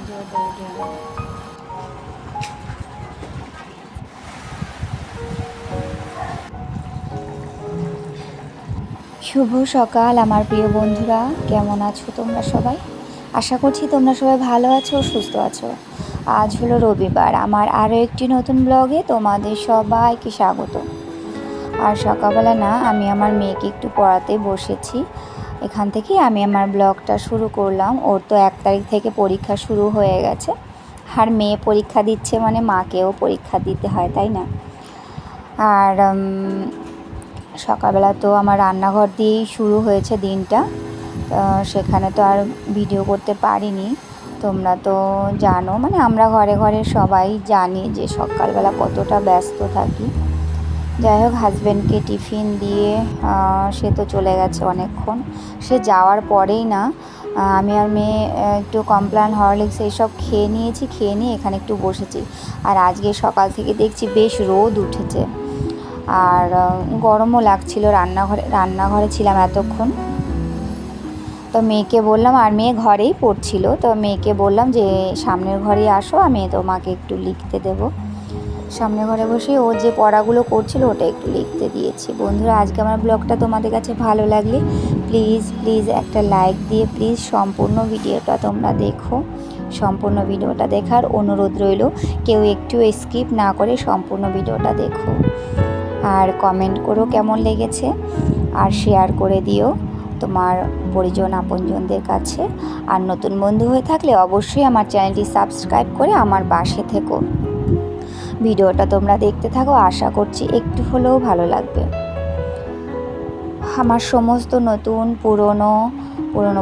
শুভ সকাল আমার প্রিয় বন্ধুরা, কেমন আছো তোমরা সবাই? আশা করছি তোমরা সবাই ভালো আছো, সুস্থ আছো। আজ হলো রবিবার, আমার আরও একটি নতুন ব্লগে তোমাদের সবাইকে স্বাগত। আর সকালবেলা না, আমি আমার মেয়েকে একটু পড়াতে বসেছি। এখান থেকে আমি আমার ব্লগটা শুরু করলাম। ওর তো 1 তারিখ থেকে পরীক্ষা শুরু হয়ে গেছে, আর মেয়ে পরীক্ষা দিচ্ছে মানে মাকেও পরীক্ষা দিতে হয়, তাই না? আর সকালবেলা তো আমার রান্নাঘর দিয়েই শুরু হয়েছে দিনটা, সেখানে তো আর ভিডিও করতে পারিনি। তোমরা তো জানো, মানে আমরা ঘরে ঘরে সবাই জানি যে সকালবেলা কতটা ব্যস্ত থাকি। যাই হোক, হাজব্যান্ডকে টিফিন দিয়ে সে তো চলে গেছে অনেকক্ষণ। সে যাওয়ার পরেই না আমি আর মেয়ে একটু কমপ্লান, হরলিক্স এইসব খেয়ে নিয়েছি। খেয়ে নিয়ে এখানে একটু বসেছি। আর আজকে সকাল থেকে দেখছি বেশ রোদ উঠেছে, আর গরমও লাগছিল। রান্নাঘরে ছিলাম এতক্ষণ। তো মেয়েকে বললাম, আর মেয়ে ঘরেই পড়ছিল, তো মেয়েকে বললাম যে সামনের ঘরেই আসো, আমি তোমাকে একটু লিখতে দেব। সামনের ঘরে বসে ও যে পড়াগুলো করছিল ওটা একটু লিখতে দিয়েছি। বন্ধুরা, আজকে আমার ব্লগটা তোমাদের কাছে ভালো লাগলে প্লিজ একটা লাইক দিয়ে প্লিজ সম্পূর্ণ ভিডিওটা তোমরা দেখো। সম্পূর্ণ ভিডিওটা দেখার অনুরোধ রইল। কেউ একটু স্কিপ না করে সম্পূর্ণ ভিডিওটা দেখো, আর কমেন্ট করো কেমন লেগেছে, আর শেয়ার করে দিও তোমার পরিজন আপনজনদের কাছে। আর নতুন বন্ধু হয়ে থাকলে অবশ্যই আমার চ্যানেলটি সাবস্ক্রাইব করে আমার পাশে থেকো। ভিডিওটা তোমরা দেখতে থাকো, আশা করছি একটু হলেও ভালো লাগবে। আমার সমস্ত নতুন পুরনো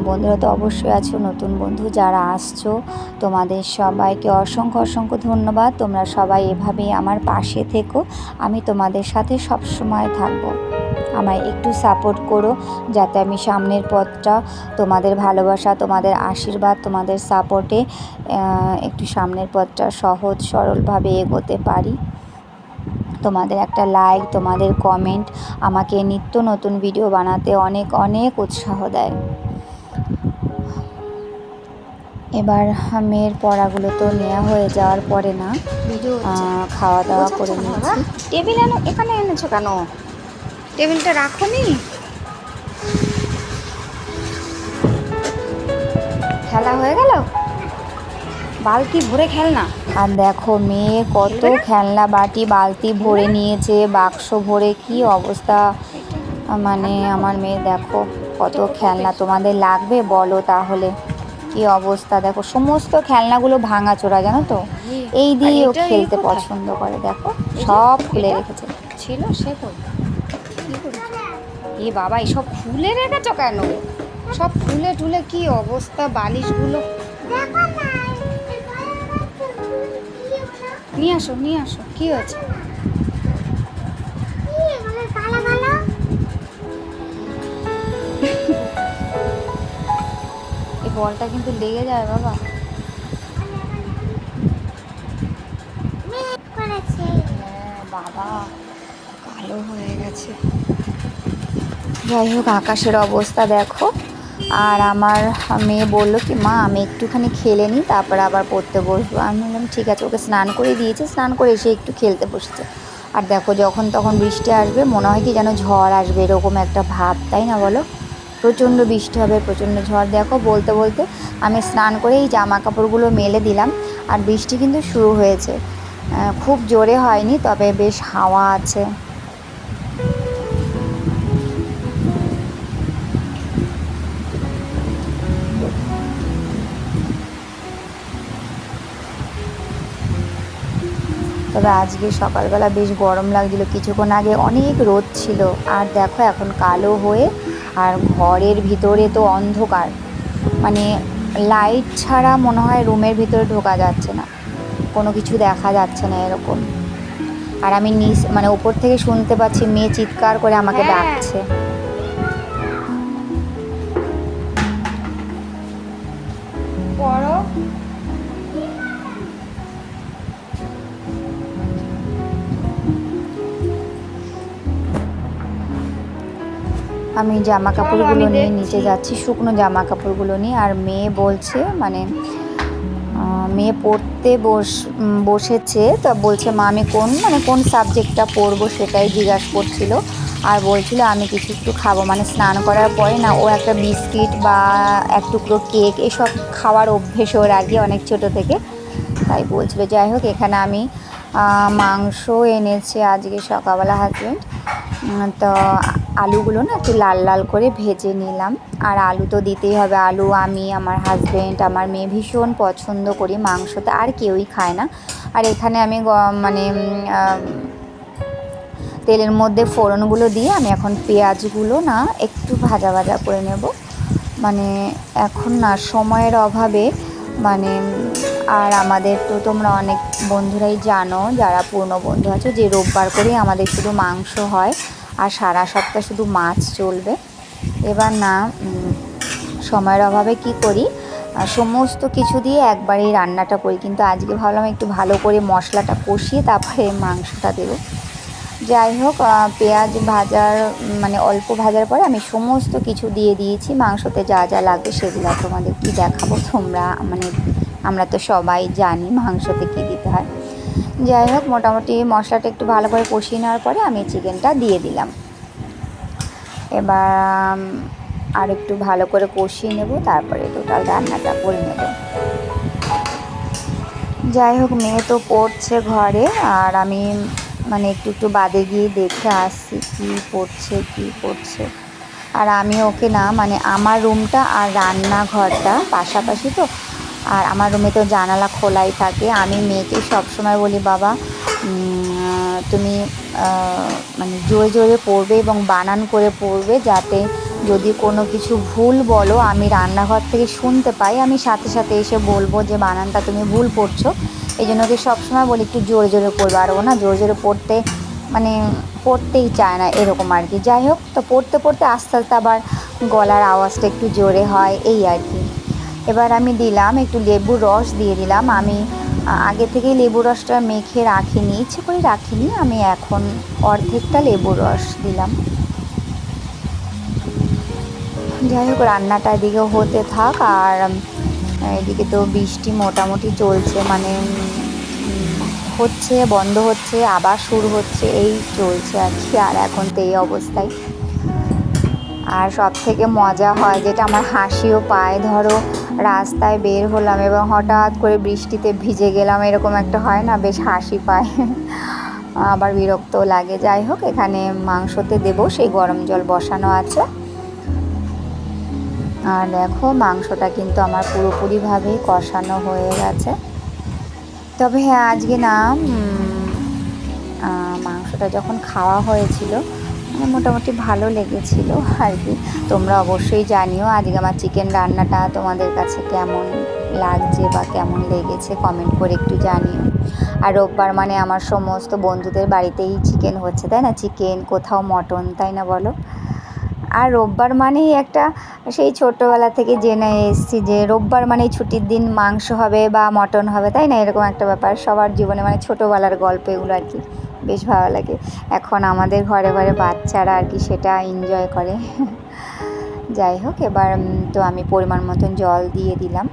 বন্ধুরা তো অবশ্যই আছো, নতুন বন্ধু যারা আসছো তোমাদের সবাইকে অসংখ্য ধন্যবাদ। তোমরা সবাই এভাবেই আমার পাশে থেকো, আমি তোমাদের সাথে সব সময় থাকবো। আমায় একটু সাপোর্ট করো, যাতে আমি সামনের পথটা তোমাদের ভালোবাসা, তোমাদের আশীর্বাদ, তোমাদের সাপোর্টে একটু সামনের পথটা সহজ সরলভাবে এগোতে পারি। তোমাদের একটা লাইক, তোমাদের কমেন্ট আমাকে নিত্য নতুন ভিডিও বানাতে অনেক উৎসাহ দেয়। এবার মেয়ের পড়াগুলো তো নেওয়া হয়ে যাওয়ার পরে না খাওয়া দাওয়া করে নিয়েছি। টেবিল এখানে এনেছো কেন? টেবিলটা রাখো নি? খেলা হয়ে গেল, বালতি ভরে খেলনা। আর দেখো মেয়ে কত খেলনা বাটি বালতি ভরে নিয়েছে, বাক্স ভরে, কি অবস্থা। মানে আমার মেয়ে দেখো কত খেলনা। তোমাদের লাগবে বলো তাহলে। কি অবস্থা দেখো, সমস্ত খেলনাগুলো ভাঙাচোরা, জানো তো। এই দিয়ে ও খেলতে পছন্দ করে। দেখো সব খুলে রেখেছে। ছিল সে এ বাবা, এসব খুলে রেখেছ কেন? সব ফুলে টুলে কি অবস্থা, বালিশগুলো নিয়ে আসো কি হয়েছে? এই বলটা কিন্তু লেগে যায় বাবা। বাবা কালো হয়ে গেছে। যাই হোক, আকাশের অবস্থা দেখো। আর আমার মেয়ে বললো কি, মা আমি একটুখানি খেলে নিই, তারপরে আবার পড়তে বসবো। আমি বললাম ঠিক আছে। ওকে স্নান করে দিয়েছে, স্নান করে এসে একটু খেলতে বসেছে। আর দেখো যখন তখন বৃষ্টি আসবে, মনে হয় কি যেন ঝড় আসবে, এরকম একটা ভাব, তাই না বলো? প্রচণ্ড বৃষ্টি হবে, প্রচণ্ড ঝড়। দেখো বলতে বলতে আমি স্নান করে এই জামা কাপড়গুলো মেলে দিলাম, আর বৃষ্টি কিন্তু শুরু হয়েছে। খুব জোরে হয়নি, তবে বেশ হাওয়া আছে। তবে আজকে সকালবেলা বেশ গরম লাগছিল, কিছুক্ষণ আগে অনেক রোদ ছিল। আর দেখো এখন কালো হয়ে, আর ঘরের ভিতরে তো অন্ধকার, মানে লাইট ছাড়া মনে হয় রুমের ভিতরে ঢোকা যাচ্ছে না, কোনো কিছু দেখা যাচ্ছে না এরকম। আর আমি মানে উপর থেকে শুনতে পাচ্ছি মেয়ে চিৎকার করে আমাকে ডাকছে। পড়ো। আমি জামা কাপড়গুলো নিয়ে নিচে যাচ্ছি, শুকনো জামা কাপড়গুলো নিয়ে। আর মেয়ে বলছে, মানে মেয়ে পড়তে বসেছে, তা বলছে মা আমি কোন সাবজেক্টটা পড়বো সেটাই জিজ্ঞাসা করছিল। আর বলছিল আমি কিছু একটু খাবো, মানে স্নান করার পরে না ও একটা বিস্কিট বা এক টুকরো কেক এসব খাওয়ার অভ্যেস ওর আর কি অনেক ছোটো থেকে, তাই বলছিল। যাই হোক, এখানে আমি মাংস এনেছে আজকে সকালবেলা হাজব্যান্ড, তো আলুগুলো না একটু লাল লাল করে ভেজে নিলাম। আর আলু তো দিতেই হবে, আলু আমি, আমার হাজব্যান্ড, আমার মেয়ে ভীষণ পছন্দ করি, মাংসতে আর কেউই খায় না। আর এখানে আমি মানে তেলের মধ্যে ফোড়নগুলো দিয়ে আমি এখন পেঁয়াজগুলো না একটু ভাজা ভাজা করে নেব। মানে এখন না সময়ের অভাবে মানে, আর আমাদের তো তোমরা অনেক বন্ধুরাই জানো যারা পুরনো বন্ধু আছো যে রোববার করেই আমাদের শুধু মাংস হয় আর সারা সপ্তাহ শুধু মাছ চলবে। এবার না সময়ের অভাবে কি করি, সমস্ত কিছু দিয়ে একবারেই রান্নাটা করি, কিন্তু আজকে ভাবলাম একটু ভালো করে মশলাটা কষিয়ে তারপরে মাংসটা দেবো। যাই হোক, পেঁয়াজ ভাজার মানে অল্প ভাজার পরে আমি সমস্ত কিছু দিয়ে দিয়েছি, মাংসতে যা যা লাগবে সেগুলো তোমাদের কি দেখাবো, তোমরা মানে আমরা তো সবাই জানি মাংসতে কী দিতে হয়। যাই হোক, মোটামুটি মশলাটা একটু ভালো করে কষিয়ে নেওয়ার পরে আমি চিকেনটা দিয়ে দিলাম। এবার আর একটু ভালো করে কষিয়ে নেব, তারপরে টোটাল রান্নাটা করে নেব। যাই হোক, মেয়ে তো পড়ছে ঘরে, আর আমি মানে একটু বাদে গিয়ে দেখে আসছি কী পড়ছে। আর আমি ওকে না মানে আমার রুমটা আর রান্নাঘরটা পাশাপাশি তো, আর আমার রুমে তো জানালা খোলাই থাকে। আমি মেয়েকে সবসময় বলি বাবা তুমি মানে জোরে জোরে পড়বে এবং বানান করে পড়বে, যাতে যদি কোনো কিছু ভুল বলো আমি রান্নাঘর থেকে শুনতে পাই, আমি সাথে সাথে এসে বলবো যে বানানটা তুমি ভুল পড়ছো। এই জন্য ওকে সবসময় বলি একটু জোরে জোরে পড়বে, আর ও না জোরে জোরে পড়তে মানে পড়তেই চায় না এরকম আর কি। যাই হোক, তো পড়তে পড়তে আস্তে আস্তে আবার গলার আওয়াজটা একটু জোরে হয় এই আর কি। এবার আমি দিলাম একটু লেবুর রস দিয়ে দিলাম। আমি আগে থেকেই লেবুর রসটা মেখে রাখিনি, ইচ্ছে করে রাখিনি, আমি এখন অর্ধেকটা লেবুর রস দিলাম। যাই হোক, রান্নাটা এদিকে হতে থাক, আর এদিকে তো বৃষ্টি মোটামুটি চলছে, মানে হচ্ছে বন্ধ হচ্ছে আবার শুরু হচ্ছে, এই চলছে আর কি। আর এখন তো এই অবস্থায়। আর সব থেকে মজা হয় যেটা আমার হাসিও পায়, ধরো রাস্তায় বের হলাম এবং হঠাৎ করে বৃষ্টিতে ভিজে গেলাম, এরকম একটা হয় না, বেশ হাসি পায় আবার বিরক্তও লাগে। যাই হোক, এখানে মাংসতে দেবো, সেই গরম জল বসানো আছে। আর দেখো মাংসটা কিন্তু আমার পুরোপুরিভাবেই কষানো হয়ে গেছে। তবে হ্যাঁ, আজকে না মাংসটা যখন খাওয়া হয়েছিল মানে মোটামুটি ভালো লেগেছিল আর কি। তোমরা অবশ্যই জানিও আজকে আমার চিকেন রান্নাটা তোমাদের কাছে কেমন লাগছে বা কেমন লেগেছে, কমেন্ট করে একটু জানিও। আর রোববার মানে আমার সমস্ত বন্ধুদের বাড়িতেই চিকেন হচ্ছে, তাই না, চিকেন কোথাও মটন, তাই না বলো। আর রোববার মানেই একটা, সেই ছোটোবেলা থেকে জেনে এসেছি যে রোববার মানেই ছুটির দিন, মাংস হবে বা মটন হবে, তাই না, এরকম একটা ব্যাপার সবার জীবনে, মানে ছোটোবেলার গল্প এগুলো আর কি, বেশ ভালো লাগে। এখন আমাদের ঘরে ঘরে বাচ্চারা আর কি সেটা এনজয় করে যাই হোক, এবার তো আমি পরিমাণ মতন জল দিয়ে দিলাম।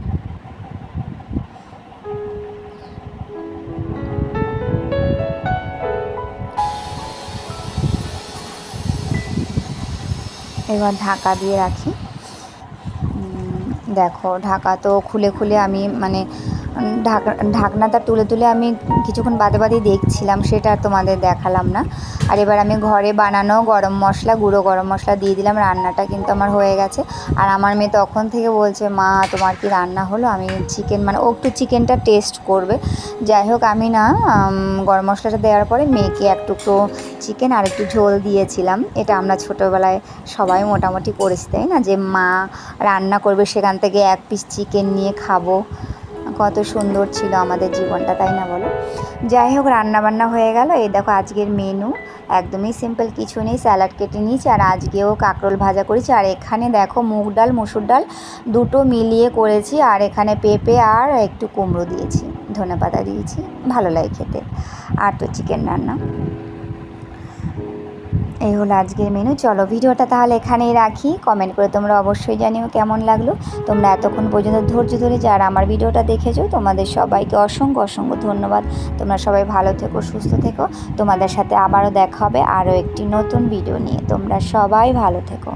এবার ঢাকা দিয়ে রাখি। দেখো ঢাকা তো খুলে খুলে আমি মানে ঢাকনাটা তুলে তুলে আমি কিছুক্ষণ বাদে বাদেই দেখছিলাম, সেটা আর তোমাদের দেখালাম না। আর এবার আমি ঘরে বানানো গরম মশলা, গুঁড়ো গরম মশলা দিয়ে দিলাম। রান্নাটা কিন্তু আমার হয়ে গেছে। আর আমার মেয়ে তখন থেকে বলছে মা তোমার কি রান্না হলো, আমি চিকেন মানে ও একটু চিকেনটা টেস্ট করবে। যাই হোক, আমি না গরম মশলাটা দেওয়ার পরে মেয়েকে এক টুকরো চিকেন আর একটু ঝোল দিয়েছিলাম। এটা আমরা ছোটোবেলায় সবাই মোটামুটি করেছি, তাই না, যে মা রান্না করবে সেখান থেকে এক পিস চিকেন নিয়ে খাবো। কত সুন্দর ছিল আমাদের জীবনটা, তাই না বলো। যাই হোক, রান্নাবান্না হয়ে গেল। এই দেখো আজকের মেনু একদমই সিম্পল, কিছু নেই, স্যালাড কেটে নিয়েছি, আর আজকেও কাঁকরোল ভাজা করেছি। আর এখানে দেখো মুগ ডাল মসুর ডাল দুটো মিলিয়ে করেছি, আর এখানে পেঁপে আর একটু কুমড়ো দিয়েছি, ধনেপাতা দিয়েছি, ভালো লাগে খেতে। আর তো চিকেন রান্না। এই হলো আজকের মেনু। চলো ভিডিওটা তাহলে এখানেই রাখি। কমেন্ট করে তোমরা অবশ্যই জানিও কেমন লাগলো। তোমরা এতক্ষণ পর্যন্ত ধৈর্য ধরে যারা আমার ভিডিওটা দেখেছো তোমাদের সবাইকে অসংখ্য অসংখ্য ধন্যবাদ। তোমরা সবাই ভালো থেকো, সুস্থ থেকো। তোমাদের সাথে আবারও দেখা হবে আরও একটি নতুন ভিডিও নিয়ে। তোমরা সবাই ভালো থেকো।